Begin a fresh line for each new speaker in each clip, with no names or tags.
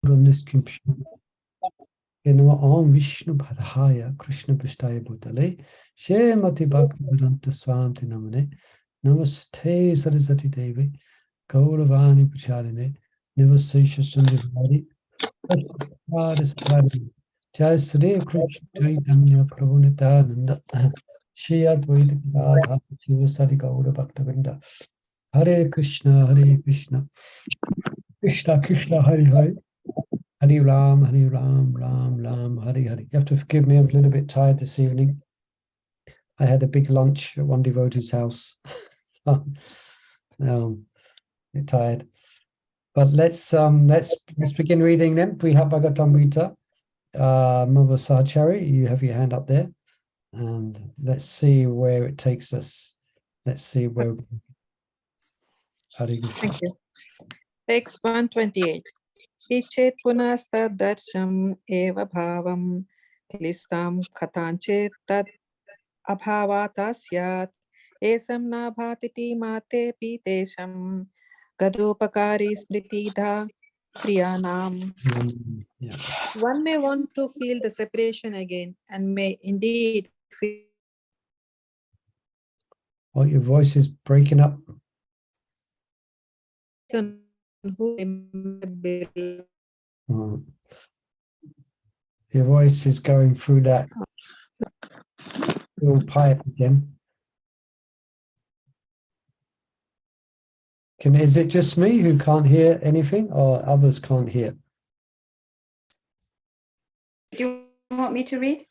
from this confusion. Om Vishnu Padhaya Krishna Prasthaya Bhutale Shemati Bhaktivedanta Swamti Namane Namaste Saraswati Devi Gauravani Pracharine Nivasesha Sundavari Jai Sri Krishna Chaitanya Prabhu Nityananda Shri Advaita Gadadhar Srivasadi Gaura Bhaktivinoda Hare Krishna Krishna Krishna Hare Hare Hare Ram, Ram Ram, Hare Hare. You have to forgive me, I'm a little bit tired this evening. I had a big lunch at one devotee's house. So, a bit tired. But let's begin reading then. Prihat Bhagavatamrita. Mama Sahachari, you have your hand up there. And let's see where it takes us. Let's see where.
Thank you. Text 128. Ichet punasta darsham eva bhavam klistam katanchet tad abhavata syat esam na bhatiti mate pitesham gadopakari smritidha priyanam.
Yeah.
One may want to feel the separation again and may indeed feel.
Oh, your voice is breaking up. Oh. Your voice is going through that little pipe again. Is it just me who can't hear anything, or others can't hear?
Do you want me to read?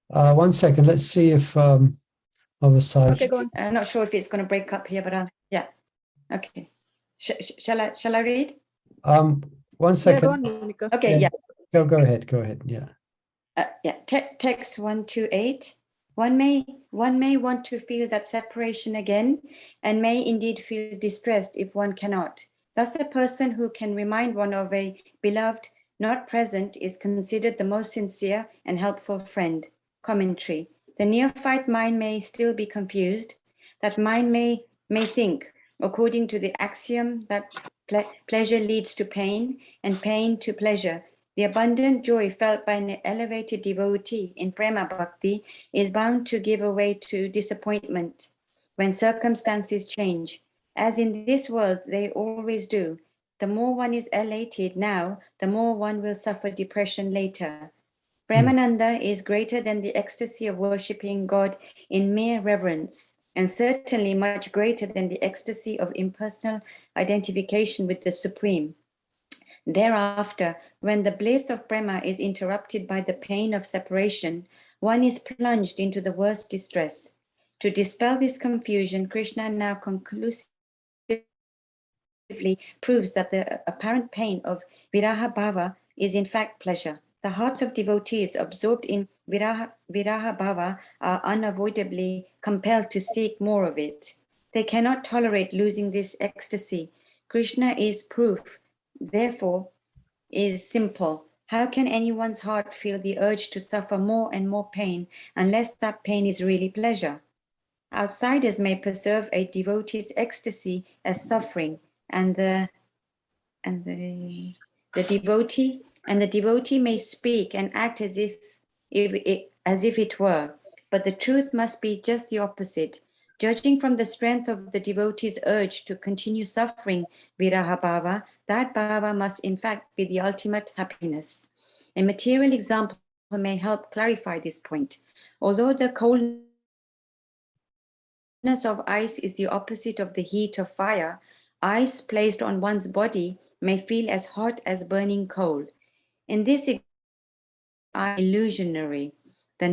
1 second. Let's see if other side.
Okay, go on.
I'm not sure if it's going to break up here, but yeah. Okay. Shall I read?
1 second.
Yeah, go on, Monica.
Okay. Yeah.
Go ahead. Go ahead. Yeah.
Text 128. One may want to feel that separation again, and may indeed feel distressed if one cannot. Thus, a person who can remind one of a beloved not present is considered the most sincere and helpful friend. Commentary. The neophyte mind may still be confused. That mind may think, according to the axiom that pleasure leads to pain and pain to pleasure. The abundant joy felt by an elevated devotee in prema bhakti is bound to give way to disappointment when circumstances change. As in this world they always do. The more one is elated now, the more one will suffer depression later. Premananda is greater than the ecstasy of worshipping God in mere reverence, and certainly much greater than the ecstasy of impersonal identification with the Supreme. Thereafter, when the bliss of prema is interrupted by the pain of separation, one is plunged into the worst distress. To dispel this confusion, Krishna now conclusively proves that the apparent pain of viraha bhava is in fact pleasure. The hearts of devotees absorbed in viraha bhava are unavoidably compelled to seek more of it. They cannot tolerate losing this ecstasy. Krishna is proof, therefore, is simple. How can anyone's heart feel the urge to suffer more and more pain unless that pain is really pleasure? Outsiders may perceive a devotee's ecstasy as suffering, and the devotee may speak and act as if it were, but the truth must be just the opposite. Judging from the strength of the devotee's urge to continue suffering viraha bhava, that bhava must in fact be the ultimate happiness. A material example may help clarify this point. Although the coldness of ice is the opposite of the heat of fire, ice placed on one's body may feel as hot as burning coal. In this illusionary, the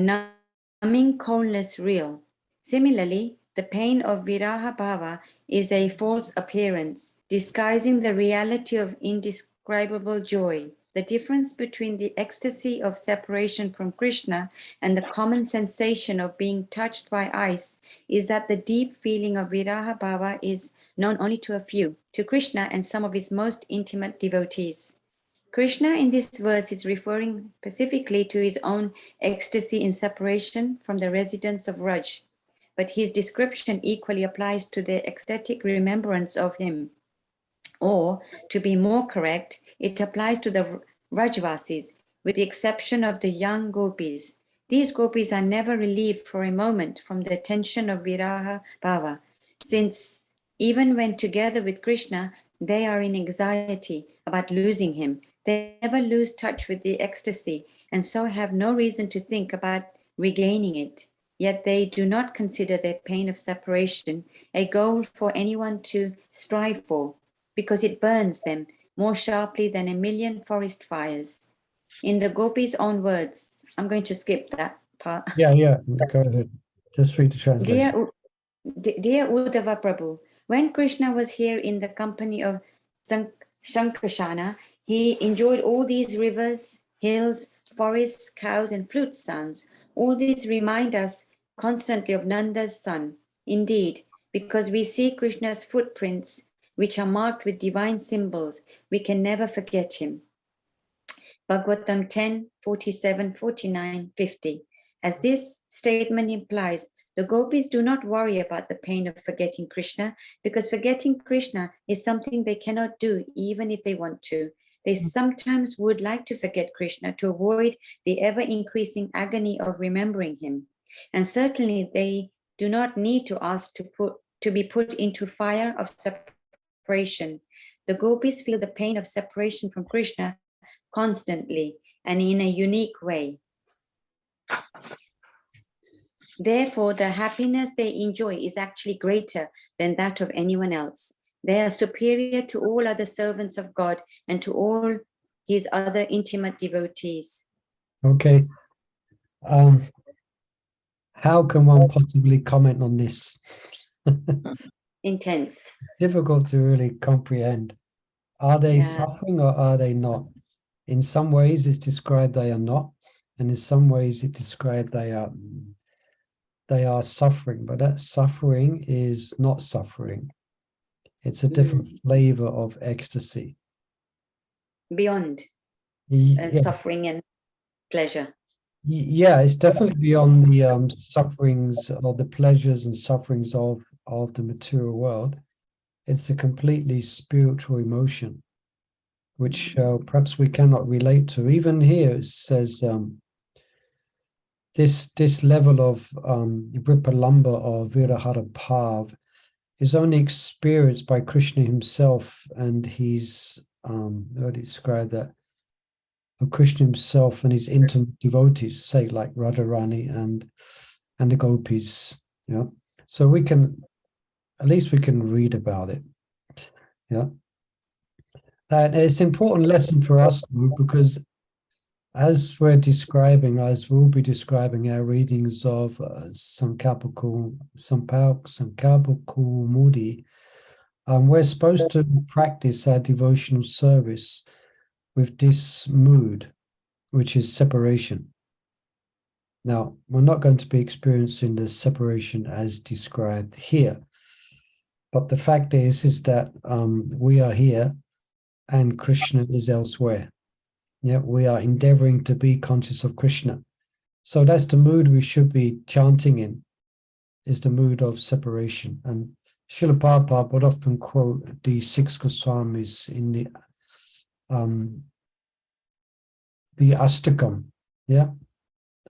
numbing coldness real. Similarly, the pain of viraha bhava is a false appearance, disguising the reality of indescribable joy. The difference between the ecstasy of separation from Krishna and the common sensation of being touched by ice is that the deep feeling of viraha bhava is known only to a few, to Krishna and some of his most intimate devotees. Krishna in this verse is referring specifically to his own ecstasy in separation from the residents of Raj, but his description equally applies to the ecstatic remembrance of him. Or, to be more correct, It applies to the Rajvasis, with the exception of the young gopis. These gopis are never relieved for a moment from the tension of viraha bhava, since even when together with Krishna, they are in anxiety about losing him. They never lose touch with the ecstasy and so have no reason to think about regaining it. Yet they do not consider their pain of separation a goal for anyone to strive for, because it burns them more sharply than a million forest fires. In the gopis' own words, I'm going to skip that part.
Yeah, go ahead. Just read the translation.
Dear Uddhava Prabhu, when Krishna was here in the company of Shankashana, he enjoyed all these rivers, hills, forests, cows, and flute sounds. All these remind us constantly of Nanda's son. Indeed, because we see Krishna's footprints, which are marked with divine symbols, we can never forget him. Bhagavatam 10, 47, 49, 50. As this statement implies, the gopis do not worry about the pain of forgetting Krishna, because forgetting Krishna is something they cannot do even if they want to. They sometimes would like to forget Krishna to avoid the ever-increasing agony of remembering him. And certainly they do not need to ask to be put into fire of separation. The gopis feel the pain of separation from Krishna constantly and in a unique way. Therefore, the happiness they enjoy is actually greater than that of anyone else. They are superior to all other servants of God and to all his other intimate devotees.
Okay. How can one possibly comment on this?
Intense.
Difficult to really comprehend. Are they suffering or are they not? In some ways it's described they are not, and in some ways it's described they are suffering, but that suffering is not suffering. It's a different flavor of ecstasy.
Beyond
Yeah.
suffering and pleasure.
Yeah, it's definitely beyond the sufferings or the pleasures and sufferings of the material world. It's a completely spiritual emotion, which perhaps we cannot relate to. Even here it says this level of Vripalamba or Virahara Bhav is only experienced by Krishna himself and his how do you describe that? Of Krishna himself and his intimate devotees, say like Radharani and the gopis. Yeah. So we can at least we can read about it. Yeah. And it's an important lesson for us because as we'll be describing our readings of Sankapakul Mudi, we're supposed to practice our devotional service with this mood, which is separation. Now, we're not going to be experiencing the separation as described here, but the fact is that we are here and Krishna is elsewhere. Yeah, we are endeavoring to be conscious of Krishna. So that's the mood we should be chanting in, is the mood of separation. And Srila Prabhupada would often quote the 6 Goswamis in the Astakam, yeah,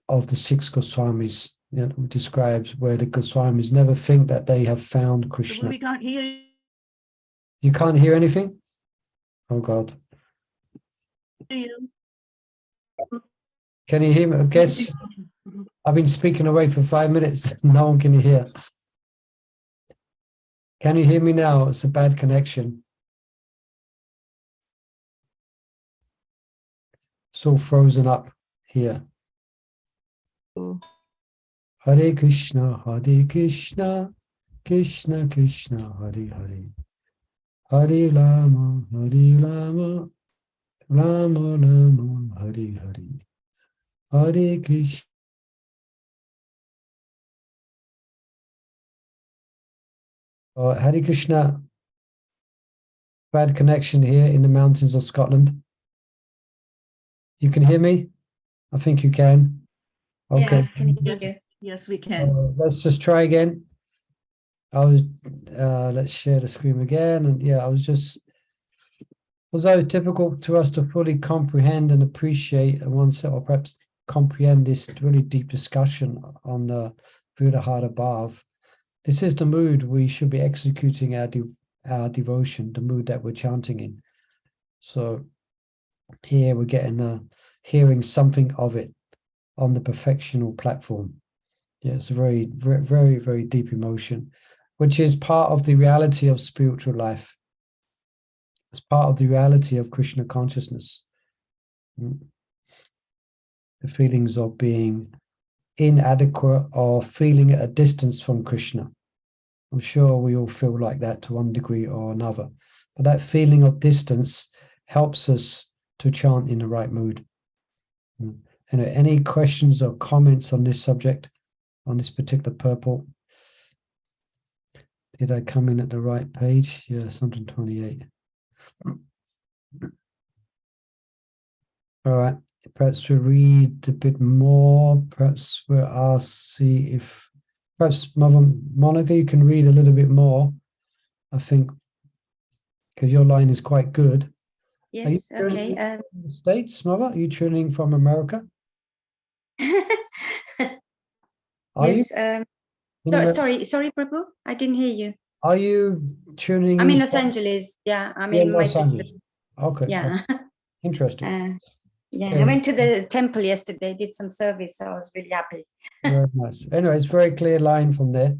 of the 6 Goswamis, you know, describes where the Goswamis never think that they have found Krishna.
We can't hear you.
You can't hear anything? Oh God. Can you hear me? I guess I've been speaking away for 5 minutes. No one can hear. Can you hear me now? It's a bad connection. It's all frozen up here. Hare Krishna, Krishna Krishna, Hare Hare. Hare Rama, Rama Rama, Hare Hare. Hare Krishna. Hare Krishna. Bad connection here in the mountains of Scotland. You can hear me? I think you can. Okay.
Yes, can hear you.
Yes, we can.
Let's just try again. Let's share the screen again. And yeah, I was just although difficult to us to fully comprehend and appreciate oneself, or perhaps comprehend this really deep discussion on the Buddha above, this is the mood we should be executing our devotion, the mood that we're chanting in. So here we're getting hearing something of it on the perfectional platform. Yeah, it's a very, very, very, very deep emotion, which is part of the reality of spiritual life. It's part of the reality of Krishna consciousness. The feelings of being inadequate or feeling at a distance from Krishna. I'm sure we all feel like that to one degree or another. But that feeling of distance helps us to chant in the right mood. Any questions or comments on this subject, on this particular purport? Did I come in at the right page? Yes, 128. All right, perhaps we'll read a bit more. Perhaps we'll see if, perhaps Mother Monica, you can read a little bit more, I think, because your line is quite good.
Yes,
Are you
okay.
in the States, Mother? Are you tuning from America? Are you
Yes,
in America?
sorry, Prabhu, I didn't hear you.
Are you tuning
I'm in
in
Los
from
Angeles. Yeah, I'm
you're
in
in
my
Los
sister.
Angeles? Okay.
Yeah.
Interesting.
Yeah, I
Very,
went to the temple yesterday, did some service, so I was really happy.
very nice. Anyway, it's very clear line from there.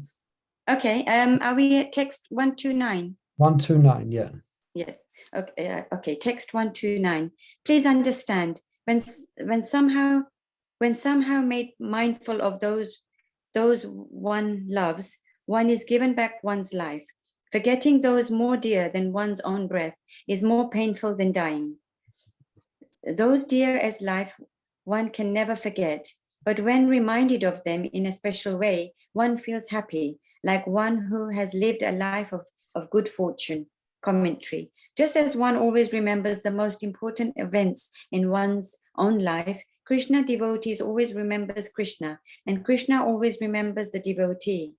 Okay, are we at text 129?
129, yeah.
Yes. Okay. Okay. Text 129. Please understand when somehow made mindful of those one loves, one is given back one's life. Forgetting those more dear than one's own breath is more painful than dying. Those dear as life, one can never forget. But when reminded of them in a special way, one feels happy, like one who has lived a life of good fortune. Commentary. Just as one always remembers the most important events in one's own life, Krishna devotees always remembers Krishna, and Krishna always remembers the devotee.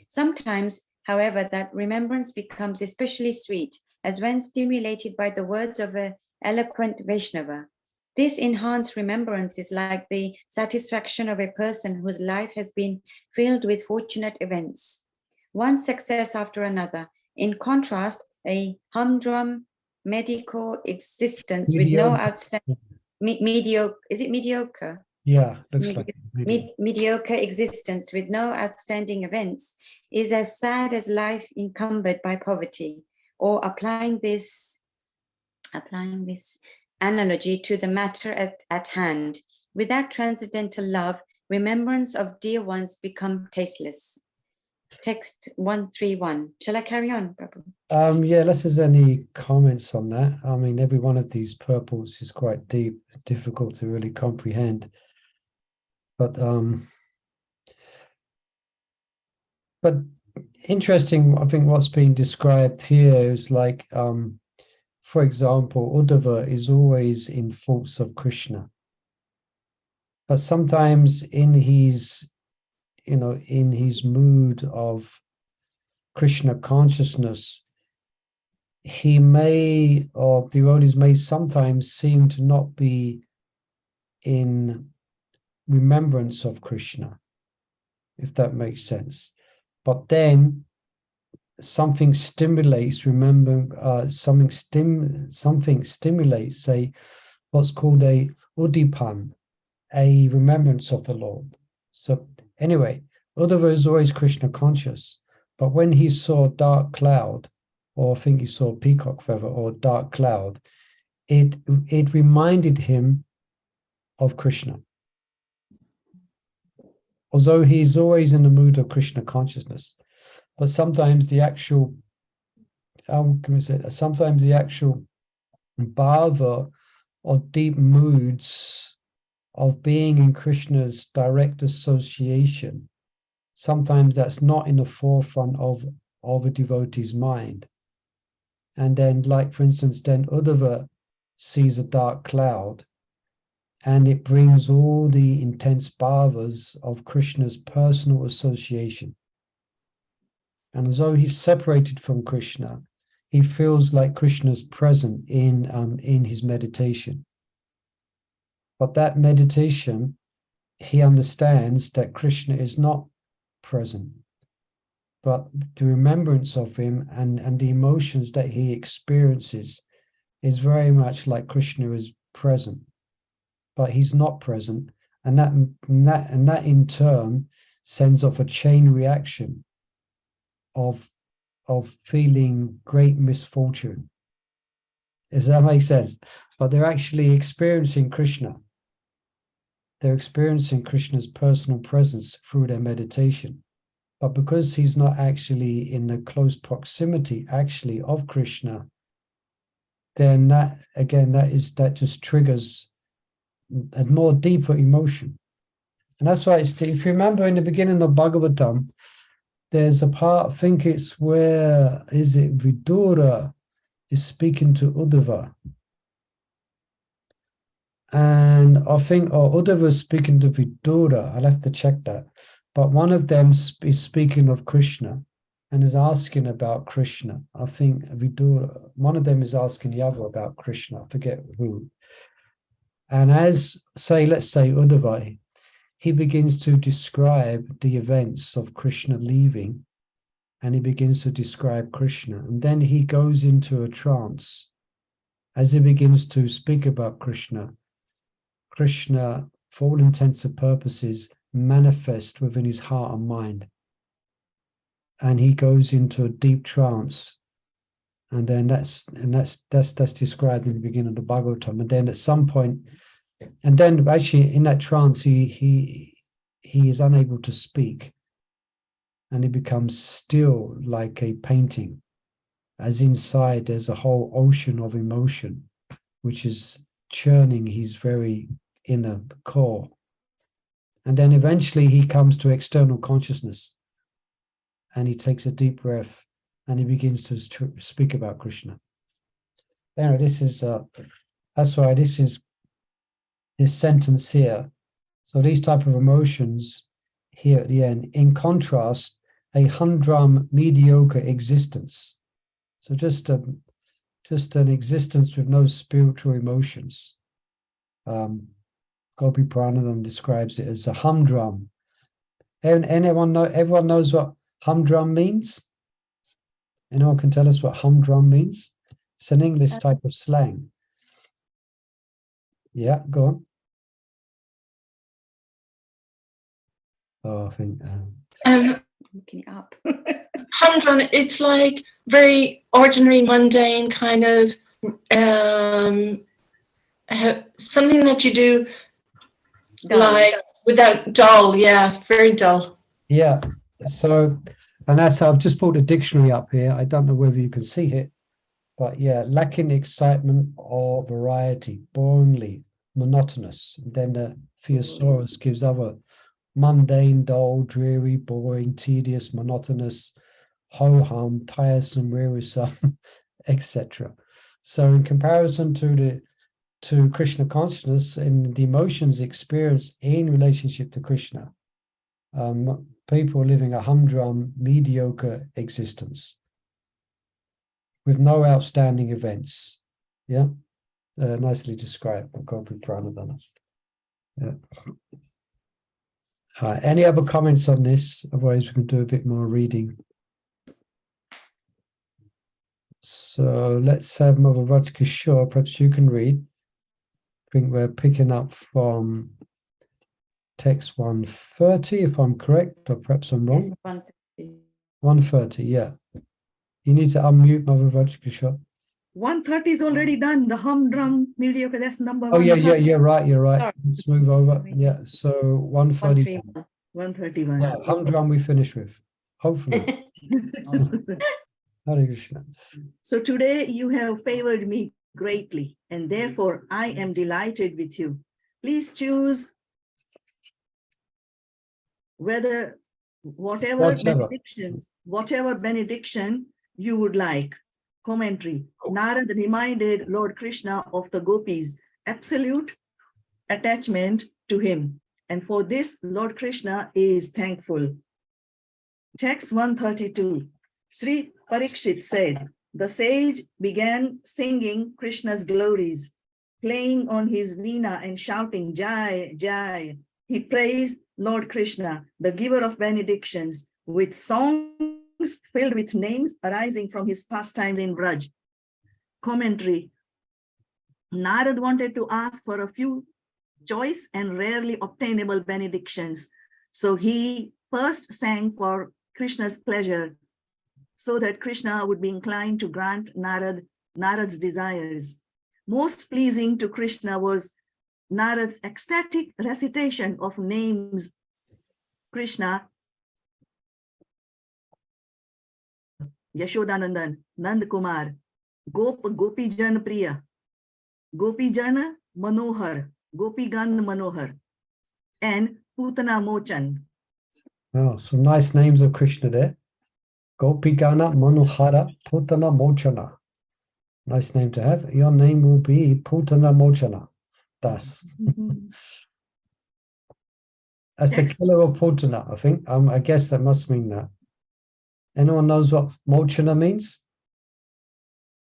Sometimes, however, that remembrance becomes especially sweet, as when stimulated by the words of an eloquent Vaishnava. This enhanced remembrance is like the satisfaction of a person whose life has been filled with fortunate events, one success after another. In contrast, a humdrum medical existence with no outstanding mediocre, is it mediocre?
Yeah, looks like
Mediocre existence with no outstanding events is as sad as life encumbered by poverty. Or applying this analogy to the matter at hand, without transcendental love, remembrance of dear ones become tasteless. Text 131. Shall I carry on, Prabhu?
Yeah, unless there's any comments on that. I mean, every one of these purports is quite deep, difficult to really comprehend. But interesting, I think what's being described here is like, for example, Uddhava is always in thoughts of Krishna. But sometimes in his mood of Krishna consciousness, he may, or devotees may sometimes seem to not be in remembrance of Krishna, if that makes sense. But then something stimulates something stimulates, say, what's called a udipan, a remembrance of the Lord. So anyway, Uddhava is always Krishna conscious, but when he saw a dark cloud, or I think he saw a peacock feather or a dark cloud, it reminded him of Krishna. Although he's always in the mood of Krishna consciousness, but sometimes the actual, sometimes the actual bhava or deep moods of being in Krishna's direct association, sometimes that's not in the forefront of a devotee's mind. And then, like, for instance, then Uddhava sees a dark cloud, and it brings all the intense bhavas of Krishna's personal association. And although he's separated from Krishna, he feels like Krishna's present in his meditation. But that meditation, he understands that Krishna is not present, but the remembrance of him and the emotions that he experiences is very much like Krishna is present, but he's not present, and that in turn sends off a chain reaction of feeling great misfortune. Does that make sense? But they're actually experiencing Krishna. They're experiencing Krishna's personal presence through their meditation. But because he's not actually in the close proximity actually of Krishna, then that just triggers a more deeper emotion. And that's why if you remember in the beginning of Bhagavatam, there's a part, I think it's where, is it Vidura is speaking to Uddhava. And I think, Uddhava is speaking to Vidura, I'll have to check that. But one of them is speaking of Krishna and is asking about Krishna. I think Vidura, one of them is asking the other about Krishna, I forget who. And let's say Uddhava, he begins to describe the events of Krishna leaving, and he begins to describe Krishna. And then he goes into a trance. As he begins to speak about Krishna, Krishna, for all intents and purposes, manifests within his heart and mind. And he goes into a deep trance. And then that's described in the beginning of the Bhagavatam. And then at some point, and then actually in that trance, he is unable to speak. And he becomes still like a painting, as inside there's a whole ocean of emotion, which is churning his very inner core. And then eventually he comes to external consciousness, and he takes a deep breath, and he begins to speak about Krishna. Anyway, that's why this sentence here. So these type of emotions here at the end, in contrast, a humdrum, mediocre existence. So just an existence with no spiritual emotions. Gopi Pranadam describes it as a humdrum. Everyone knows what humdrum means? Anyone can tell us what humdrum means? It's an English type of slang. Yeah, go on. Oh, I think.
Looking up.
Humdrum, it's like very ordinary, mundane kind of something that you do like without dull, very dull.
Yeah, so, and that's, I've just pulled a dictionary up here. I don't know whether you can see it, but yeah, lacking excitement or variety, boringly, monotonous. And then the thesaurus gives other mundane, dull, dreary, boring, tedious, monotonous, ho-hum, tiresome, wearisome, etc. So in comparison to Krishna consciousness and the emotions experienced in relationship to Krishna, people living a humdrum, mediocre existence with no outstanding events. Yeah, nicely described by Gopi Pranadana. Yeah. Any other comments on this? Otherwise, we can do a bit more reading. So let's have Mother Rajkishore. Perhaps you can read. I think we're picking up from text 130, if I'm correct, or perhaps I'm wrong.
Yes,
130, yeah. You need to unmute Mother Rajkishore.
130 is already done. The humdrum mediocre, that's number
Oh,
130.
you're right.
Sorry.
Let's move over. Yeah, so 131.
131.
Yeah, humdrum we finish with, hopefully. Hare Krishna.
So today you have favored me greatly, and therefore I am delighted with you. Please choose whatever benediction you would like. Commentary. Narada reminded Lord Krishna of the gopis' absolute attachment to him, and for this Lord Krishna is thankful. Text 132. Sri Parikshit said, The sage began singing Krishna's glories, playing on his veena and shouting Jai, Jai. He praised Lord Krishna, the giver of benedictions, with songs filled with names arising from his pastimes in Braj. Commentary. Narad wanted to ask for a few choice and rarely obtainable benedictions. So he first sang for Krishna's pleasure, so that Krishna would be inclined to grant Narad's desires. Most pleasing to Krishna was Narad's ecstatic recitation of names Krishna, Yashodanandan, Nand Kumar, Gopijan Priya, Gopijan Manohar, Gopigan Manohar, and Putana Mochan.
Oh, some nice names of Krishna there. Gopigana Manohara Putana Mochana. Nice name to have. Your name will be Putana Mochana. That's the killer of Putana, I think. I guess that must mean that. Anyone knows what Mochana means?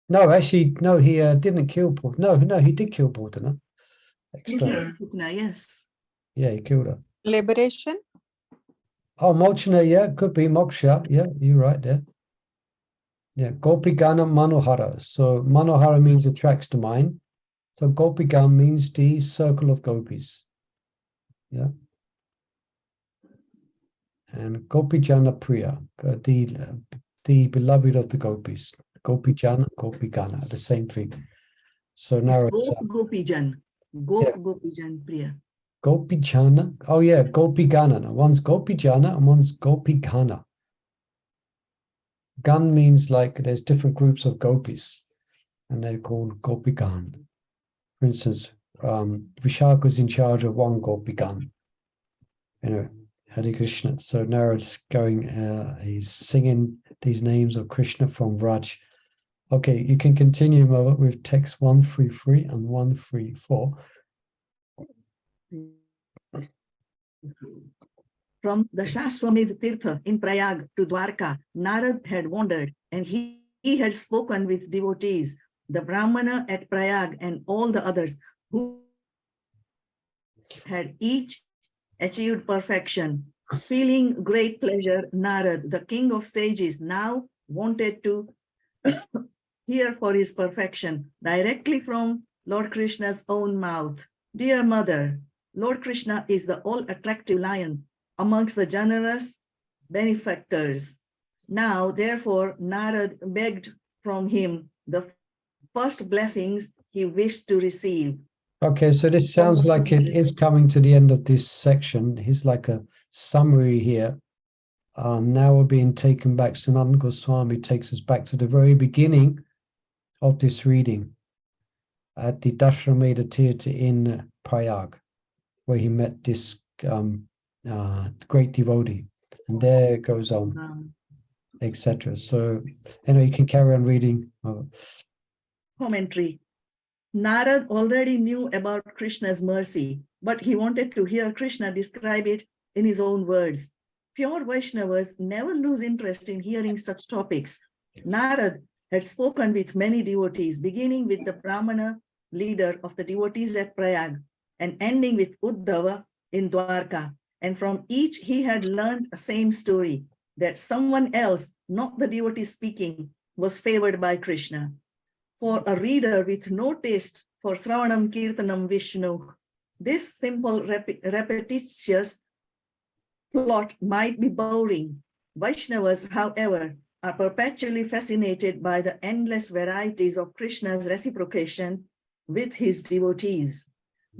No, actually, no, he didn't kill Putana. No, he did kill Putana.
Putana, yes.
Yeah, he killed her.
Liberation.
Oh, Mochana, yeah, could be Moksha. Yeah, you're right there. Yeah, Gopigana Manohara. So Manohara means attracts the mind. So Gopigam means the circle of gopis. Yeah. And Gopijana Priya, the beloved of the gopis. Gopijana, Gopigana, the same thing. So now
Gopijan. Gopijan Priya.
Gopijana. Oh yeah, Gopigana. One's Gopijana and one's Gopigana. Gan means like there's different groups of gopis, and they're called Gopigan. For instance, Vishaka's in charge of one Gopigan. Hare Krishna. So now it's going, he's singing these names of Krishna from Vraj. Okay, you can continue with text 133 and 134.
From the Shashwamedh Tirtha in Prayag to Dwarka, Narad had wandered, and he had spoken with devotees, the Brahmana at Prayag and all the others who had each achieved perfection. Feeling great pleasure, Narad, the king of sages, now wanted to hear for his perfection directly from Lord Krishna's own mouth. Dear mother, Lord Krishna is the all-attractive lion amongst the generous benefactors. Now, therefore, Narad begged from him the first blessings he wished to receive.
Okay, so this sounds like it is coming to the end of this section. Here's like a summary here. Now we're being taken back. Sanatana Goswami takes us back to the very beginning of this reading at the Dashramedha Tirtha in Prayag, where he met this great devotee, and there it goes on, etc. So, you can carry on reading.
Commentary. Narad already knew about Krishna's mercy, but he wanted to hear Krishna describe it in his own words. Pure Vaishnavas never lose interest in hearing such topics. Narad had spoken with many devotees, beginning with the Brahmana leader of the devotees at Prayag and ending with Uddhava in Dwarka. And from each he had learned the same story, that someone else, not the devotee speaking, was favored by Krishna. For a reader with no taste for Sravanam Kirtanam Vishnu, this simple repetitious plot might be boring. Vaishnavas, however, are perpetually fascinated by the endless varieties of Krishna's reciprocation with his devotees.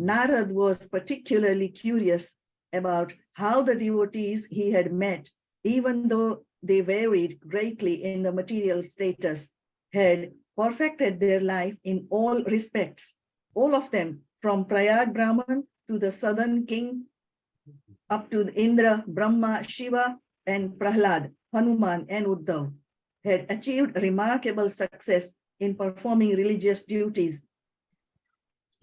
Narad was particularly curious about how the devotees he had met, even though they varied greatly in the material status, had perfected their life in all respects. All of them, from Prayag Brahman to the southern king, up to Indra, Brahma, Shiva, and Prahlad, Hanuman, and Uddhav, had achieved remarkable success in performing religious duties,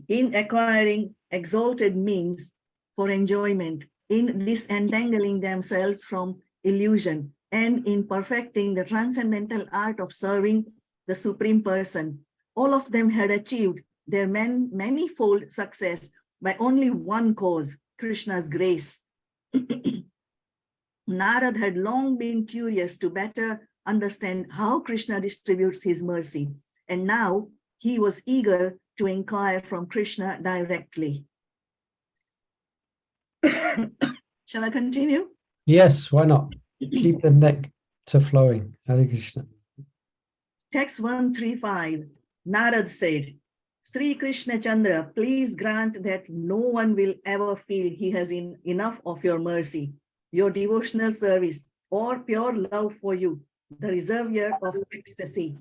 in acquiring exalted means for enjoyment, in disentangling themselves from illusion, and in perfecting the transcendental art of serving the Supreme Person. All of them had achieved their manifold success by only one cause, Krishna's grace. Narad had long been curious to better understand how Krishna distributes his mercy, and now he was eager to inquire from Krishna directly. Shall I continue?
Yes, why not? Keep the neck to flowing. Hare Krishna.
Text 135. Narad said, Sri Krishna Chandra, please grant that no one will ever feel he has enough of your mercy, your devotional service, or pure love for you, the reservoir of ecstasy.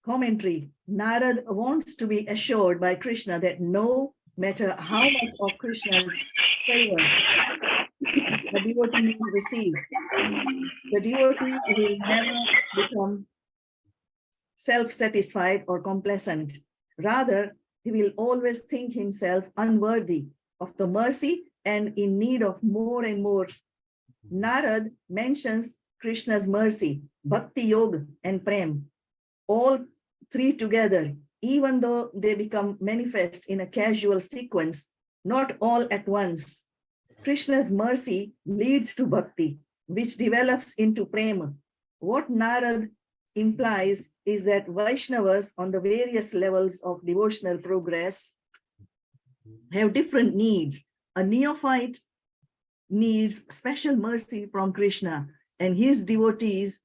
Commentary. Narad wants to be assured by Krishna that no matter how much of Krishna's favor the devotee means receive, the devotee will never become self-satisfied or complacent. Rather, he will always think himself unworthy of the mercy and in need of more and more. Narad mentions Krishna's mercy, Bhakti Yoga, and Prem, all three together, even though they become manifest in a casual sequence, not all at once. Krishna's mercy leads to bhakti, which develops into prema. What Narad implies is that Vaishnavas on the various levels of devotional progress have different needs. A neophyte needs special mercy from Krishna and his devotees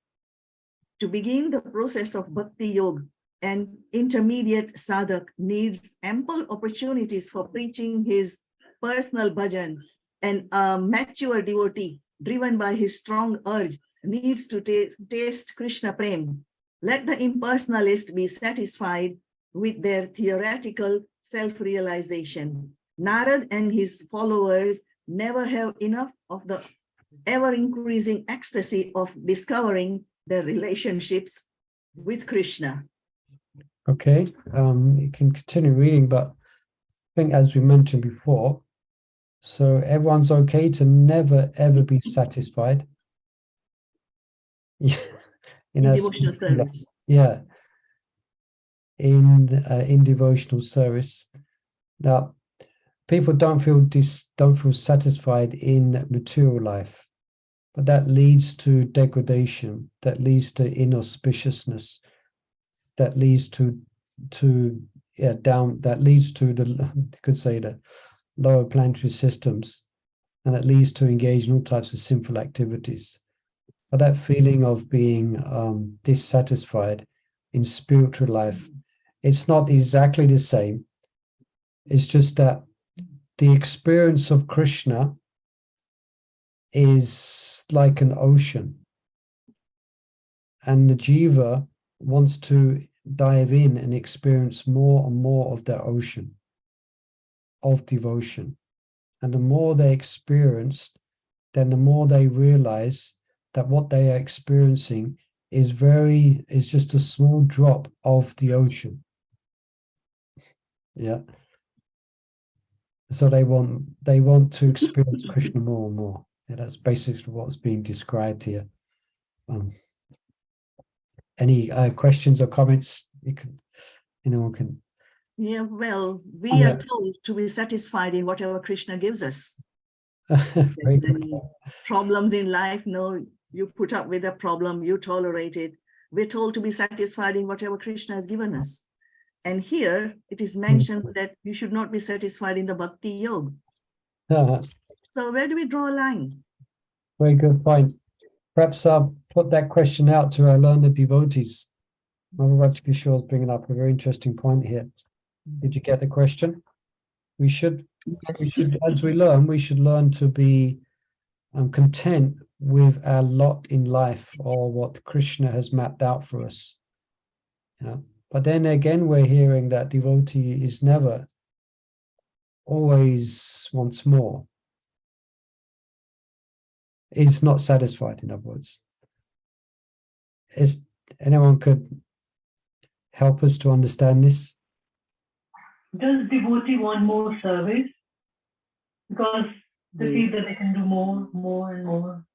to begin the process of bhakti yoga. And intermediate sadhak needs ample opportunities for preaching his personal bhajan, and a mature devotee driven by his strong urge needs to taste Krishna Prem. Let the impersonalist be satisfied with their theoretical self-realization. Narad and his followers never have enough of the ever-increasing ecstasy of discovering their relationships with Krishna.
Okay, you can continue reading, but I think as we mentioned before, so everyone's okay to never ever be satisfied. Yeah,
In devotional service.
Yeah, in devotional service. Now, people don't feel satisfied in material life, but that leads to degradation, that leads to inauspiciousness, that leads to that leads to the, you could say, the lower planetary systems, and it leads to engage in all types of sinful activities. But that feeling of being dissatisfied in spiritual life, it's not exactly the same. It's just that the experience of Krishna is like an ocean, and the jiva wants to dive in and experience more and more of that ocean of devotion. And the more they experience, then the more they realize that what they are experiencing is just a small drop of the ocean. Yeah. So they want to experience Krishna more and more. Yeah, that's basically what's being described here. Any questions or comments? Anyone can.
Yeah, well, we are told to be satisfied in whatever Krishna gives us. If there's any problems in life, no, you put up with a problem, you tolerate it. We're told to be satisfied in whatever Krishna has given us. And here it is mentioned that you should not be satisfied in the bhakti yoga. So where do we draw a line?
Very good point. Perhaps I'll put that question out to our learned devotees. Maharaj Kishore is bringing up a very interesting point here. Did you get the question? We should, as we should learn to be content with our lot in life, or what Krishna has mapped out for us. Yeah. But then again, we're hearing that devotee is never, always wants more. Is not satisfied, in other words. Is anyone could help us to understand this?
Does devotee want more service? Because they feel that they can do more and more.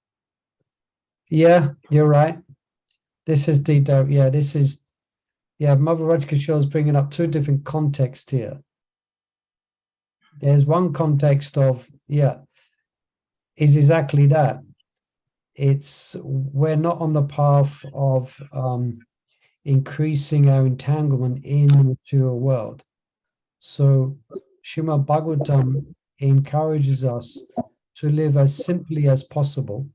Yeah, you're right. This is detailed. Yeah, this is Yeah, Mother Rajkishore is bringing up two different contexts here. There's one context of, yeah, is exactly that. It's we're not on the path of increasing our entanglement in the material world. So Srimad Bhagavatam encourages us to live as simply as possible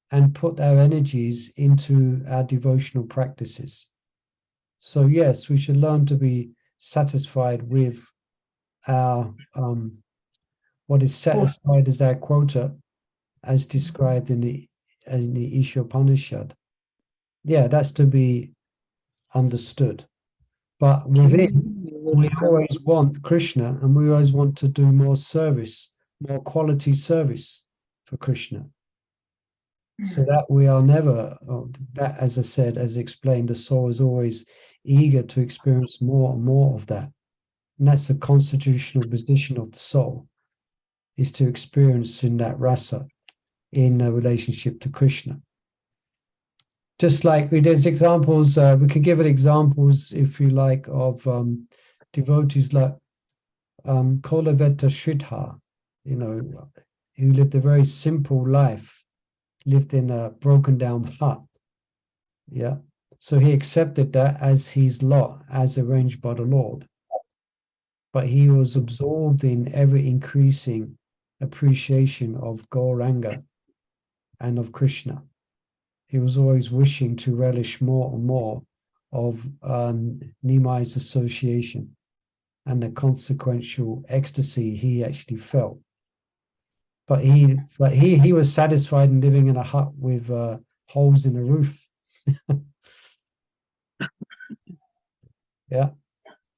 and put our energies into our devotional practices. So yes, we should learn to be satisfied with our what is set aside as our quota, as described in the Isha Upanishad. Yeah, that's to be understood. But within, we always want Krishna, and we always want to do more service, more quality service for Krishna. So that we are never, that as I said, as explained, the soul is always eager to experience more and more of that. And that's the constitutional position of the soul, is to experience in that rasa, in a relationship to Krishna. Just like there's examples, we can give it examples, if you like, of devotees like Kolaveta Sridhar, you know, who lived a very simple life, lived in a broken down hut. Yeah. So he accepted that as his lot, as arranged by the Lord. But he was absorbed in ever increasing appreciation of Gauranga and of Krishna. He was always wishing to relish more and more of Nimai's association and the consequential ecstasy he actually felt. But he was satisfied in living in a hut with holes in the roof. Yeah.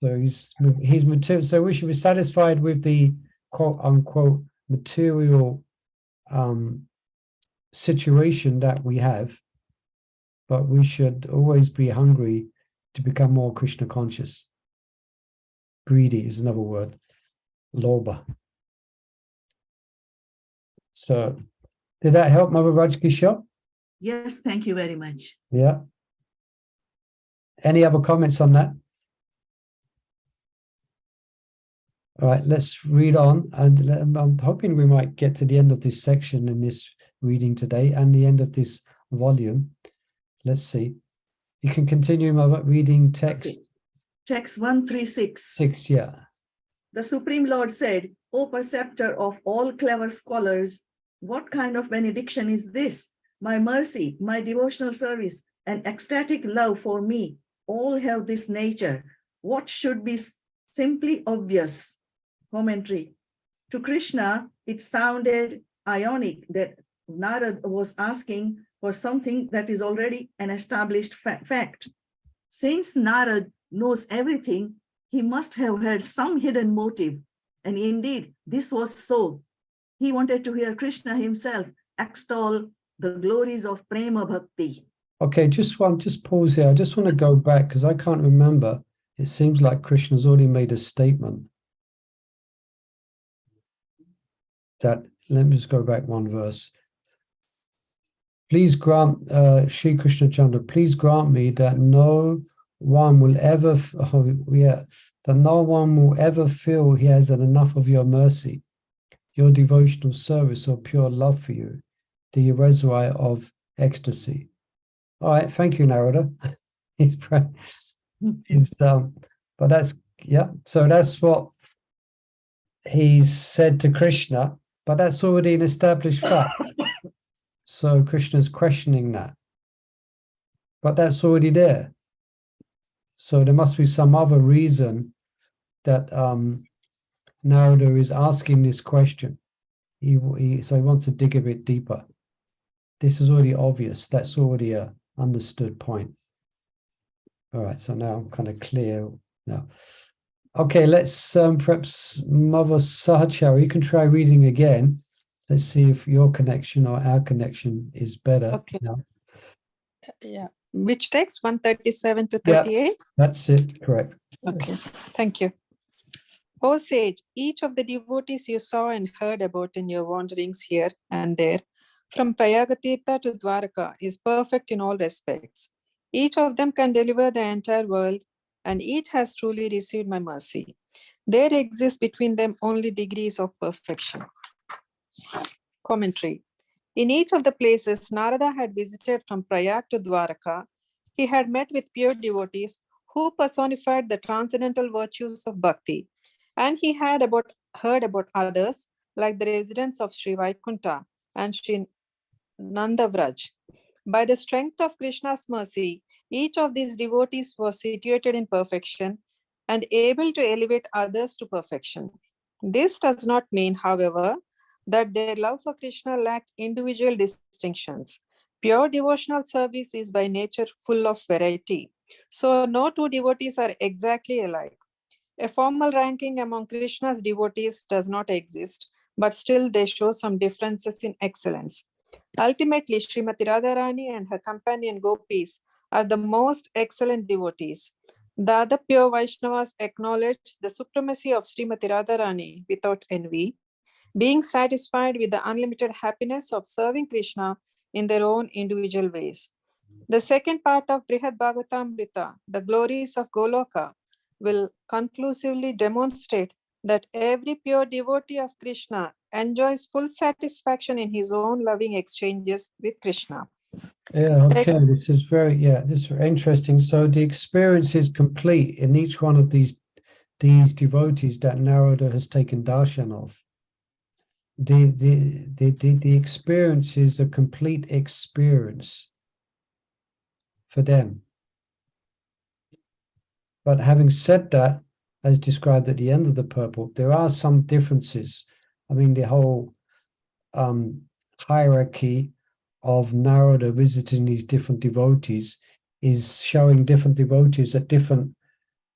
So he's material. So we should be satisfied with the quote unquote material situation that we have, but we should always be hungry to become more Krishna conscious. Greedy is another word, lobha. So did that help, Mother Rajkishore?
Yes, thank you very much.
Yeah. Any other comments on that? All right, let's read on. And I'm hoping we might get to the end of this section in this reading today and the end of this volume. Let's see. You can continue my reading text.
Okay. Text 136.
6, yeah.
The Supreme Lord said, O preceptor of all clever scholars, what kind of benediction is this? My mercy, my devotional service, and ecstatic love for me, all have this nature. What should be simply obvious? Commentary. To Krishna, it sounded ionic that Narad was asking for something that is already an established fact. Since Narad knows everything, he must have had some hidden motive. And indeed, this was so. He wanted to hear Krishna himself extol the glories of Prema Bhakti.
Okay, just pause here. I just want to go back because I can't remember. It seems like Krishna's already made a statement. That, let me just go back one verse. Please grant, Sri Krishna Chandra, please grant me that no one will ever, that no one will ever feel he has had enough of your mercy, your devotional service or pure love for you, the reservoir of ecstasy. All right, thank you, Narada. But that's, yeah, so that's what he's said to Krishna, but that's already an established fact. So Krishna's questioning that, but that's already there. So there must be some other reason that Narada is asking this question. So he wants to dig a bit deeper. This is already obvious. That's already a understood point. All right, so now I'm kind of clear now. Okay, let's perhaps Mother Sahachara, you can try reading again. Let's see if your connection or our connection is better.
Okay.
Now.
Yeah. Which text? 137 to 38?
Yeah, that's it, correct.
Okay, thank you. O sage, each of the devotees you saw and heard about in your wanderings here and there, from Prayagatirtha to Dwaraka, is perfect in all respects. Each of them can deliver the entire world, and each has truly received my mercy. There exists between them only degrees of perfection. Commentary. In each of the places Narada had visited from Prayag to Dwaraka, he had met with pure devotees who personified the transcendental virtues of bhakti, and he had heard about others like the residents of Sri Vaikunta and Sri Nandavraj. By the strength of Krishna's mercy, each of these devotees was situated in perfection and able to elevate others to perfection. This does not mean, however, that their love for Krishna lacked individual distinctions. Pure devotional service is by nature full of variety. So no two devotees are exactly alike. A formal ranking among Krishna's devotees does not exist, but still they show some differences in excellence. Ultimately, Srimati Radharani and her companion gopis are the most excellent devotees. The other pure Vaishnavas acknowledge the supremacy of Srimati Radharani without envy, being satisfied with the unlimited happiness of serving Krishna in their own individual ways. The second part of Brihad Bhagavatamrita, the glories of Goloka, will conclusively demonstrate that every pure devotee of Krishna enjoys full satisfaction in his own loving exchanges with Krishna.
Yeah, okay,
Text.
this is very interesting. So the experience is complete in each one of these devotees that Narada has taken darshan of. The experience is a complete experience for them. But having said that, as described at the end of the purport, there are some differences. I mean, the whole hierarchy of Narada visiting these different devotees is showing different devotees at different,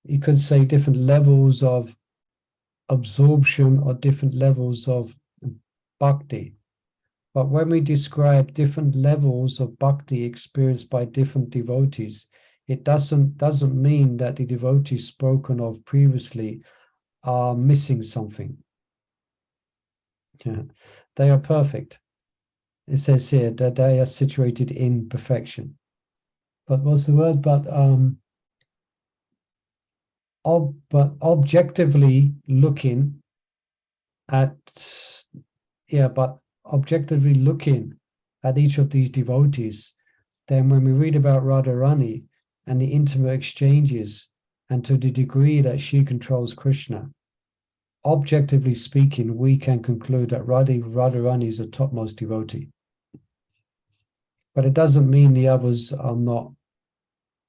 you could say, different levels of absorption or different levels of bhakti. But when we describe different levels of bhakti experienced by different devotees, it doesn't mean that the devotees spoken of previously are missing something. Yeah. They are perfect. It says here that they are situated in perfection. But what's the word? But objectively looking at, objectively looking at each of these devotees, then when we read about Radharani and the intimate exchanges, and to the degree that she controls Krishna, objectively speaking, we can conclude that Radharani is a topmost devotee. But it doesn't mean the others are not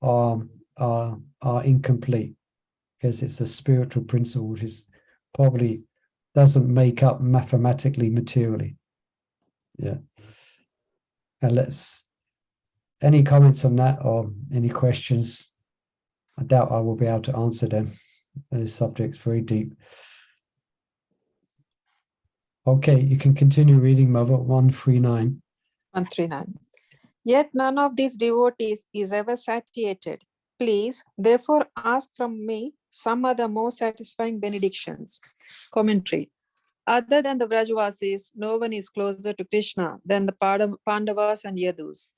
are incomplete, because it's a spiritual principle which is probably doesn't make up mathematically materially. Yeah. And any comments on that or any questions? I doubt I will be able to answer them. This subject's very deep. Okay, you can continue reading, Mother. 139.
139. Yet none of these devotees is ever satiated. Please, therefore, ask from me some other more satisfying benedictions. Commentary. Other than the Vrajavasis, no one is closer to Krishna than the Pandavas and Yadus.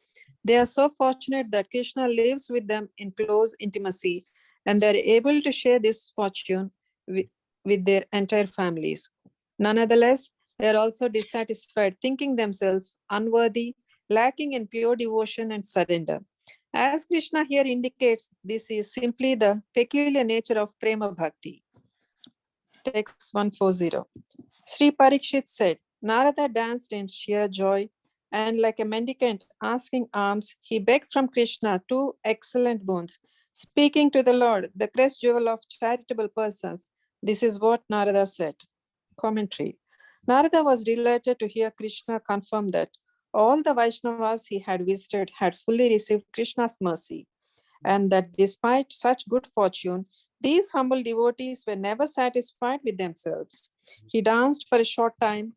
They are so fortunate that Krishna lives with them in close intimacy, and they are able to share this fortune with their entire families. Nonetheless, they are also dissatisfied, thinking themselves unworthy, lacking in pure devotion and surrender. As Krishna here indicates, this is simply the peculiar nature of Prema Bhakti. Text 140. Sri Parikshit said, Narada danced in sheer joy, and like a mendicant asking alms, he begged from Krishna two excellent boons. Speaking to the Lord, the crest jewel of charitable persons, this is what Narada said. Commentary. Narada was delighted to hear Krishna confirm that all the Vaishnavas he had visited had fully received Krishna's mercy, and that despite such good fortune, these humble devotees were never satisfied with themselves. He danced for a short time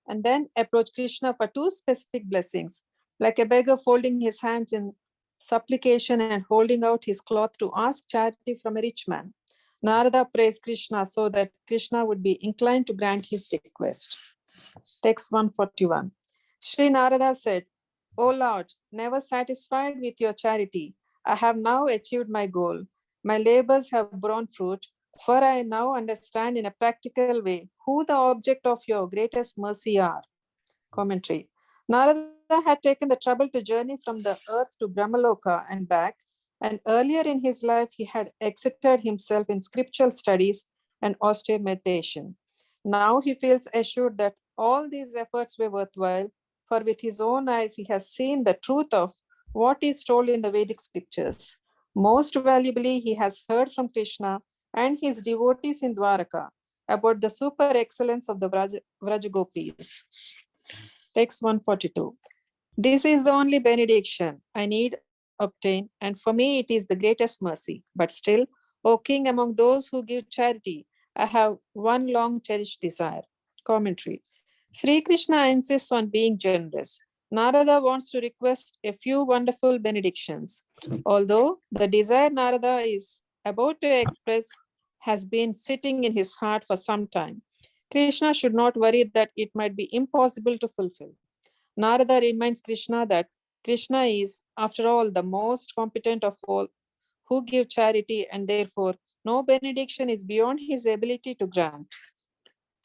and then approached Krishna for two specific blessings, like a beggar folding his hands in supplication and holding out his cloth to ask charity from a rich man. Narada praised Krishna so that Krishna would be inclined to grant his request. Text 141. Sri Narada said, O Lord, never satisfied with your charity, I have now achieved my goal. My labors have borne fruit, for I now understand in a practical way who the object of your greatest mercy are. Commentary. Narada had taken the trouble to journey from the earth to Brahmaloka and back, and earlier in his life he had exerted himself in scriptural studies and austere meditation. Now he feels assured that all these efforts were worthwhile, for with his own eyes he has seen the truth of what is told in the Vedic scriptures. Most valuably, he has heard from Krishna and his devotees in Dwaraka about the super excellence of the Vrajagopis. Text 142. This is the only benediction I need obtain, and for me it is the greatest mercy. But still, O King, among those who give charity, I have one long cherished desire. Commentary. Sri Krishna insists on being generous. Narada wants to request a few wonderful benedictions. Although the desire Narada is about to express has been sitting in his heart for some time, Krishna should not worry that it might be impossible to fulfill. Narada reminds Krishna that Krishna is, after all, the most competent of all who give charity, and therefore no benediction is beyond his ability to grant.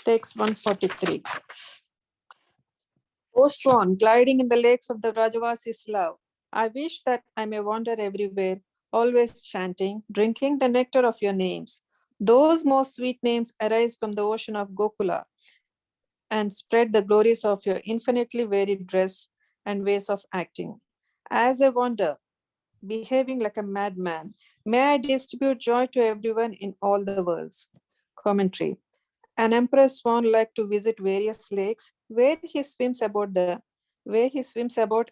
Text 143. O swan, gliding in the lakes of the Vrajavasis' love, I wish that I may wander everywhere, always chanting, drinking the nectar of your names. Those most sweet names arise from the ocean of Gokula and spread the glories of your infinitely varied dress and ways of acting. As I wander, behaving like a madman, may I distribute joy to everyone in all the worlds. Commentary. An emperor swan liked to visit various lakes where he swims about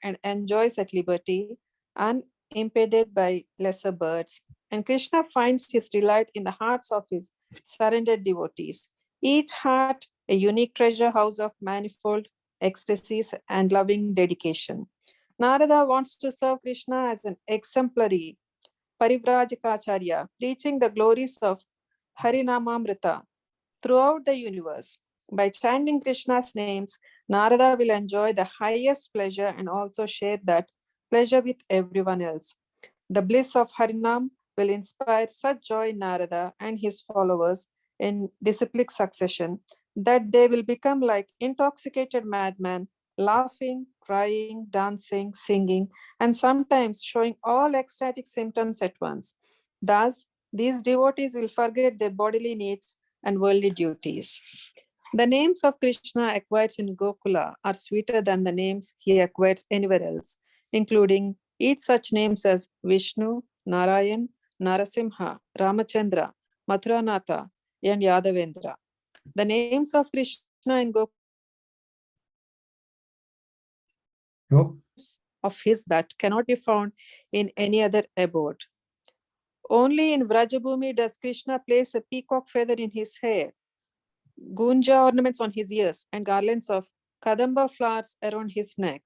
and enjoys at liberty, unimpeded by lesser birds. And Krishna finds his delight in the hearts of his surrendered devotees, each heart a unique treasure house of manifold ecstasies and loving dedication. Narada wants to serve Krishna as an exemplary Parivrajikacharya, preaching the glories of Harinamamrita throughout the universe. By chanting Krishna's names, Narada will enjoy the highest pleasure and also share that pleasure with everyone else. The bliss of Harinam will inspire such joy in Narada and his followers in disciplic succession that they will become like intoxicated madmen, laughing, crying, dancing, singing, and sometimes showing all ecstatic symptoms at once. Thus, these devotees will forget their bodily needs and worldly duties. The names of Krishna acquired in Gokula are sweeter than the names he acquires anywhere else, including each such names as Vishnu, Narayan, Narasimha, Ramachandra, Mathuranatha, and Yadavendra. The names of Krishna in Gokula
Yup.
of his that cannot be found in any other abode. Only in Vrajabhumi does Krishna place a peacock feather in his hair, gunja ornaments on his ears, and garlands of kadamba flowers around his neck.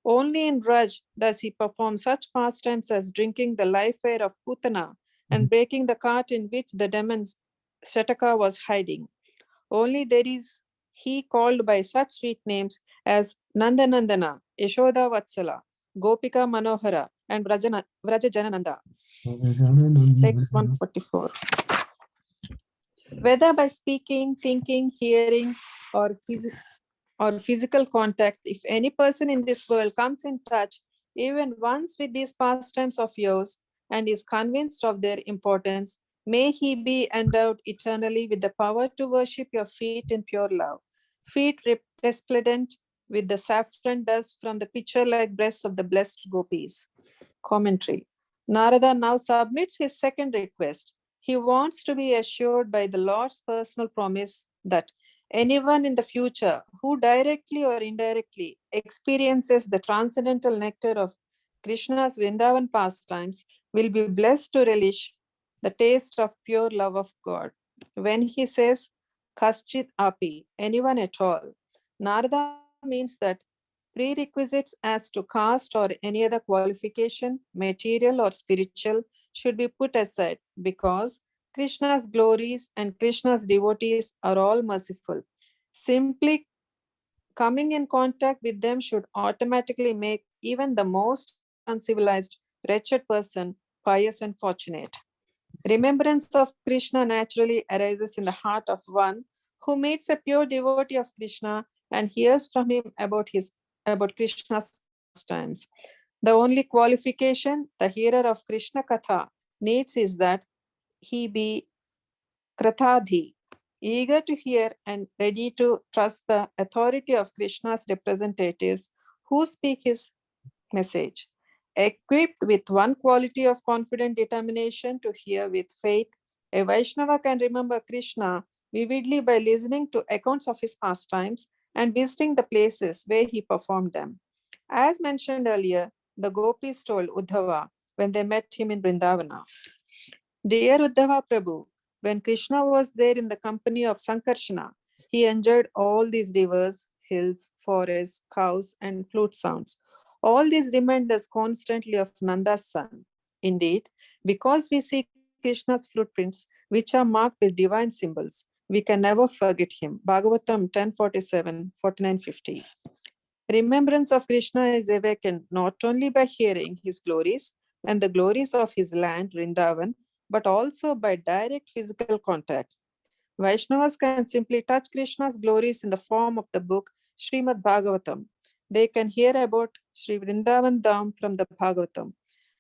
Only in Raj does he perform such pastimes as drinking the life air of Putana and breaking the cart in which the demon Shataka was hiding. Only there is he called by such sweet names as Nandanandana, Yashoda Vatsala, Gopika Manohara, and Vrajajanananda. Text 144. Whether by speaking, thinking, hearing, or physical contact, if any person in this world comes in touch even once with these pastimes of yours and is convinced of their importance, may he be endowed eternally with the power to worship your feet in pure love, feet resplendent with the saffron dust from the pitcher-like breasts of the blessed gopis. Commentary. Narada now submits his second request. He wants to be assured by the Lord's personal promise that anyone in the future who directly or indirectly experiences the transcendental nectar of Krishna's Vrindavan pastimes will be blessed to relish the taste of pure love of God. When he says, Kaschit api, anyone at all, Narada means that prerequisites as to caste or any other qualification, material or spiritual, should be put aside because Krishna's glories and Krishna's devotees are all merciful. Simply coming in contact with them should automatically make even the most uncivilized, wretched person pious and fortunate. Remembrance of Krishna naturally arises in the heart of one who meets a pure devotee of Krishna and hears from him about Krishna's pastimes. The only qualification the hearer of Krishna Katha needs is that he be Kratadhi, eager to hear and ready to trust the authority of Krishna's representatives who speak his message. Equipped with one quality of confident determination to hear with faith, a Vaishnava can remember Krishna vividly by listening to accounts of his pastimes and visiting the places where he performed them. As mentioned earlier, the gopis told Uddhava when they met him in Vrindavana, "Dear Uddhava Prabhu, when Krishna was there in the company of Sankarshana, he enjoyed all these rivers, hills, forests, cows, and flute sounds. All these remind us constantly of Nanda's son. Indeed, because we see Krishna's footprints, which are marked with divine symbols, we can never forget him." Bhagavatam 10:47, 49:50. Remembrance of Krishna is awakened not only by hearing his glories and the glories of his land, Vrindavan, but also by direct physical contact. Vaishnavas can simply touch Krishna's glories in the form of the book Srimad Bhagavatam. They can hear about Sri Vrindavan Dham from the Bhagavatam.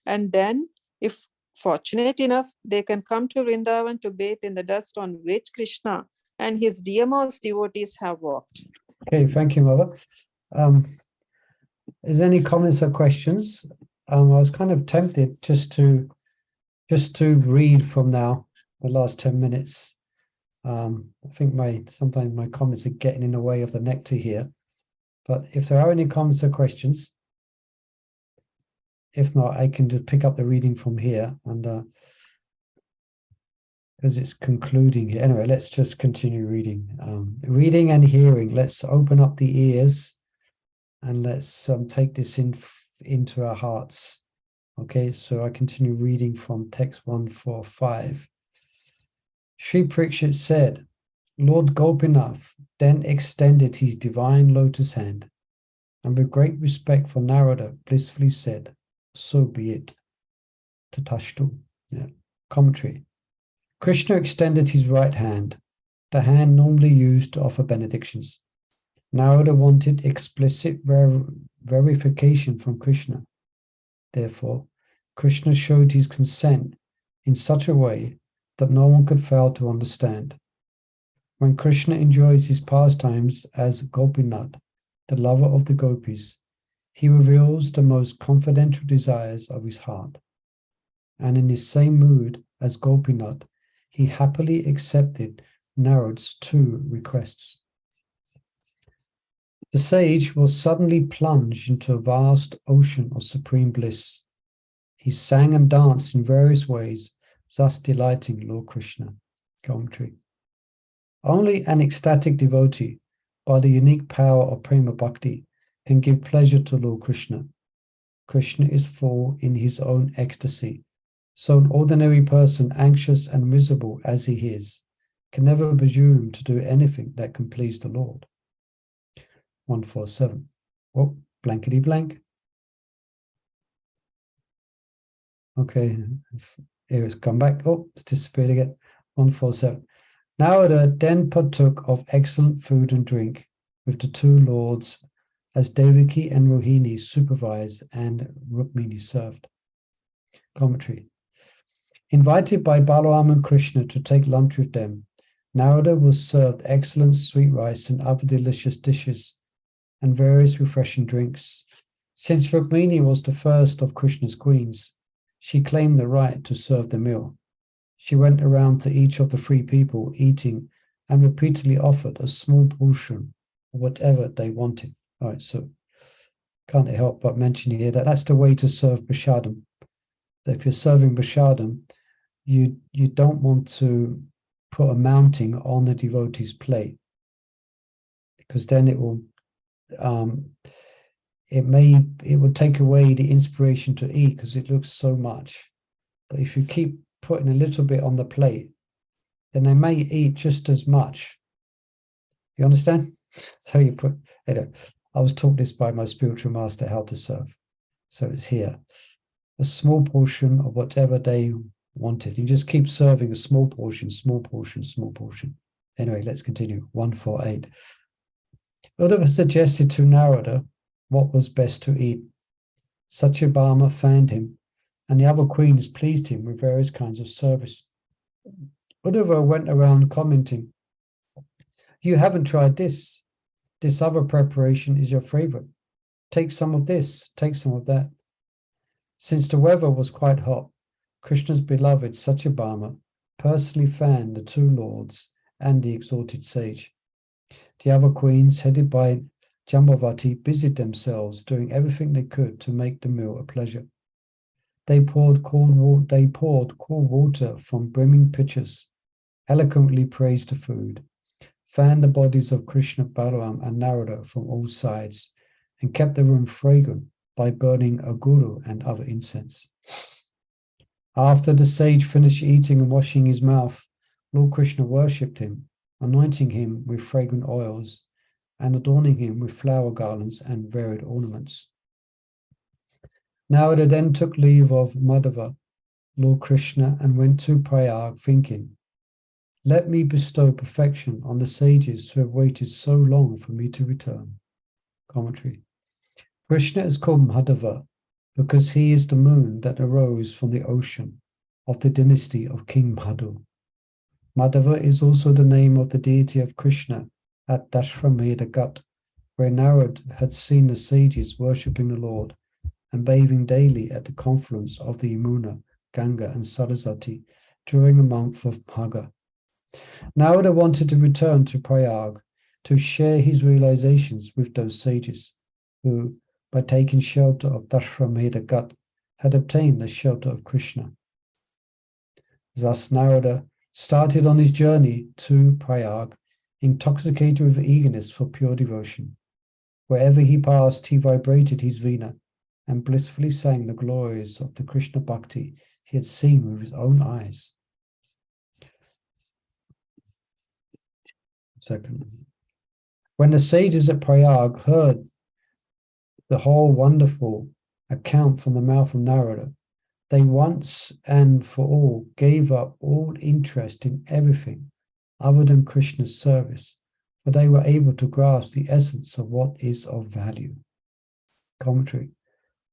And then, if fortunate enough, they can come to Vrindavan to bathe in the dust on which Krishna and his dearmost devotees have walked.
Okay, thank you, Mother. Is there any comments or questions? I was kind of tempted just to read from now the last 10 minutes. I think sometimes my comments are getting in the way of the nectar here. But if there are any comments or questions, if not, I can just pick up the reading from here, and because it's concluding here. Anyway, let's just continue reading. Reading and hearing. Let's open up the ears and let's take this into our hearts. Okay, so I continue reading from text 145. Sri Parikshit said, Lord Gopinath then extended his divine lotus hand, and with great respect for Narada, blissfully said, "So be it." Tatashtu. Yeah. Commentary. Krishna extended his right hand, the hand normally used to offer benedictions. Narada wanted explicit verification from Krishna. Therefore, Krishna showed his consent in such a way that no one could fail to understand. When Krishna enjoys his pastimes as Gopinath, the lover of the gopis, he reveals the most confidential desires of his heart. And in his same mood as Gopinath, he happily accepted Narada's 2 requests. The sage was suddenly plunged into a vast ocean of supreme bliss. He sang and danced in various ways, thus delighting Lord Krishna. Commentary. Only an ecstatic devotee, by the unique power of prema bhakti, can give pleasure to Lord Krishna. Krishna is full in his own ecstasy, so an ordinary person, anxious and miserable as he is, can never presume to do anything that can please the Lord. 147. Oh, blankety blank. Okay, here it's come back. Oh, it's disappeared again. 147. Narada then partook of excellent food and drink with the 2 lords as Devaki and Rohini supervised and Rukmini served. Commentary. Invited by Balaram and Krishna to take lunch with them, Narada was served excellent sweet rice and other delicious dishes and various refreshing drinks. Since Rukmini was the first of Krishna's queens, she claimed the right to serve the meal. She went around to each of the 3 people eating and repeatedly offered a small portion of whatever they wanted. All right, so can't help but mention here that that's the way to serve prashadam. That if you're serving prashadam, you don't want to put a mounting on the devotee's plate, because then it will take away the inspiration to eat because it looks so much. But if you keep putting a little bit on the plate, then they may eat just as much. You understand? So you put, I was taught this by my spiritual master, how to serve. So it's here. A small portion of whatever they wanted. You just keep serving a small portion, small portion, small portion. Anyway, let's continue. 148. Uddhava suggested to Narada what was best to eat. Satyabhama fanned him, and the other queens pleased him with various kinds of service. Uddhava went around commenting, "You haven't tried this. This other preparation is your favorite. Take some of this, take some of that." Since the weather was quite hot, Krishna's beloved Satyabhama personally fanned the two lords and the exalted sage. The other queens, headed by Jambavati, busied themselves doing everything they could to make the meal a pleasure. They poured cool water from brimming pitchers, eloquently praised the food, fanned the bodies of Krishna, Balaram, and Narada from all sides, and kept the room fragrant by burning aguru and other incense. After the sage finished eating and washing his mouth, Lord Krishna worshipped him, anointing him with fragrant oils and adorning him with flower garlands and varied ornaments. Narada then took leave of Madhava, Lord Krishna, and went to Prayag, thinking, "Let me bestow perfection on the sages who have waited so long for me to return." Commentary. Krishna is called Madhava because he is the moon that arose from the ocean of the dynasty of King Madhu. Madhava is also the name of the deity of Krishna at Dashrameda Ghat, where Narad had seen the sages worshipping the Lord and bathing daily at the confluence of the Yamuna, Ganga, and Saraswati during the month of Magha. Narada wanted to return to Prayag to share his realizations with those sages who, by taking shelter of Dashrameda Ghat, had obtained the shelter of Krishna. Thus Narada started on his journey to Prayag, intoxicated with eagerness for pure devotion. Wherever he passed, he vibrated his veena and blissfully sang the glories of the Krishna Bhakti he had seen with his own eyes. Second, when the sages at Prayag heard the whole wonderful account from the mouth of Narada, they once and for all gave up all interest in everything other than Krishna's service, for they were able to grasp the essence of what is of value. Commentary.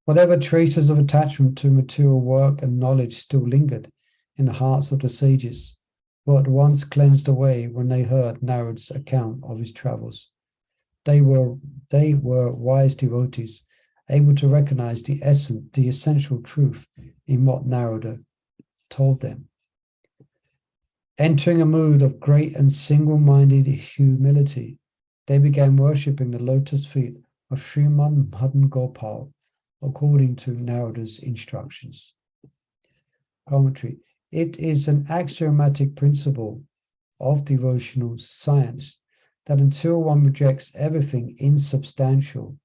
Whatever traces of attachment to material work and knowledge still lingered in the hearts of the sages were at once cleansed away when they heard Narad's account of his travels. They were wise devotees, able to recognize the essential truth in what Narada told them. Entering a mood of great and single-minded humility, they began worshipping the lotus feet of Sriman Madan Gopal according to Narada's instructions. Commentary. It is an axiomatic principle of devotional science that until one rejects everything insubstantial,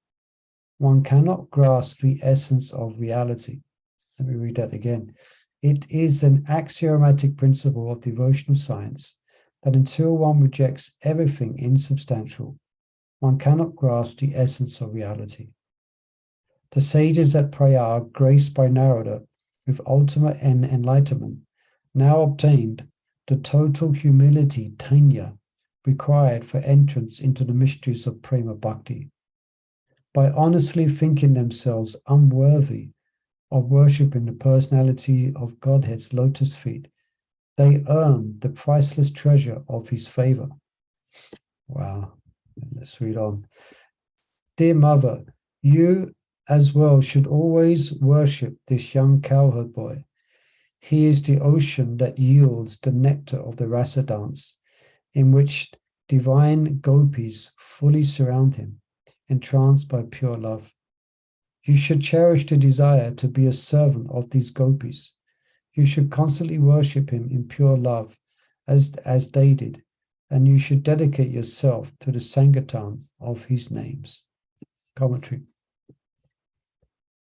one cannot grasp the essence of reality. Let me read that again. It is an axiomatic principle of devotional science that until one rejects everything insubstantial, one cannot grasp the essence of reality. The sages at Prayag, graced by Narada with ultimate enlightenment, now obtained the total humility tanya required for entrance into the mysteries of prema bhakti. By honestly thinking themselves unworthy of worshipping the personality of Godhead's lotus feet, they earn the priceless treasure of his favor. Wow. Let's read on. Dear mother, you as well should always worship this young cowherd boy. He is the ocean that yields the nectar of the rasa dance, in which divine gopis fully surround him, entranced by pure love. You should cherish the desire to be a servant of these gopis. You should constantly worship him in pure love, as they did, and you should dedicate yourself to the Sankirtan of his names. Commentary.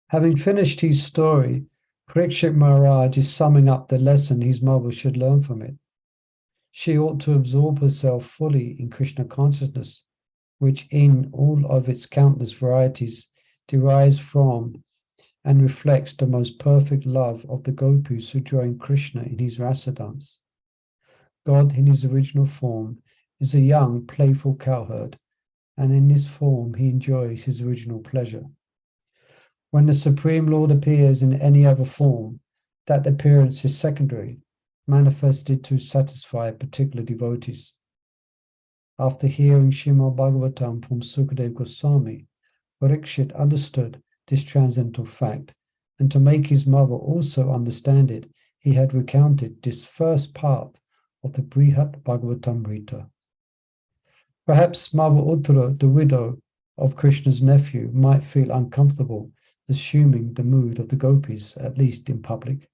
Having finished his story, Parikshit Maharaj is summing up the lesson his mother should learn from it. She ought to absorb herself fully in Krishna consciousness, which in all of its countless varieties derives from and reflects the most perfect love of the gopis who join Krishna in his rasa dance. God in his original form is a young, playful cowherd, and in this form he enjoys his original pleasure. When the Supreme Lord appears in any other form, that appearance is secondary, manifested to satisfy particular devotees. After hearing Srimad Bhagavatam from Sukadeva Goswami, Parikshit understood this transcendental fact, and to make his mother also understand it, he had recounted this first part of the Brihat Bhagavatamrita. Perhaps Mother Uttara, the widow of Krishna's nephew, might feel uncomfortable assuming the mood of the gopis, at least in public.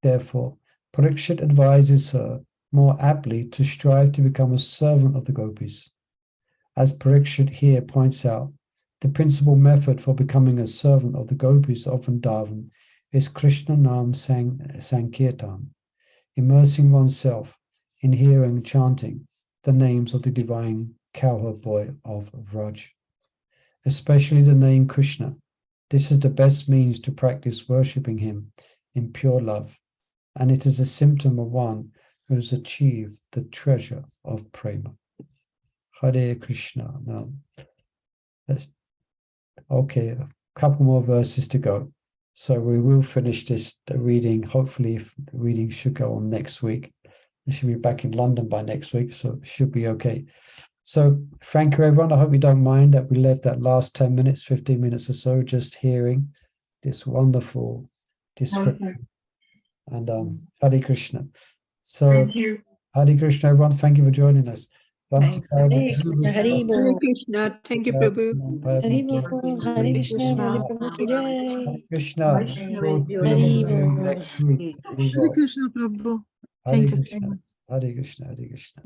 Therefore, Parikshit advises her more aptly to strive to become a servant of the gopis. As Parikshit here points out, the principal method for becoming a servant of the gopis of Vrindavan is Krishna Nam Sankirtan, immersing oneself in hearing and chanting the names of the divine cowherd boy of Vraj, especially the name Krishna. This is the best means to practice worshipping him in pure love, and it is a symptom of one who has achieved the treasure of prema. Hare Krishna. Now, okay, a couple more verses to go. So we will finish the reading. Hopefully, if the reading should go on next week. I should be back in London by next week, so it should be okay. So thank you, everyone. I hope you don't mind that we left that last 10 minutes, 15 minutes or so, just hearing this wonderful description. And Hare Krishna. So
Thank you.
Hare Krishna, everyone. Thank you for joining us.
Thank you.
Hare Krishna. Thank you, Prabhu.
Hare Bol, Hare Krishna, Hare Prabhu ki jai.
Hare Krishna.
Vaishnava
Hare
Next week.
Hare
Hare Krishna, Prabhu.
Hare
Thank you very
Krishna.
much.
Hare Krishna. Hare Krishna.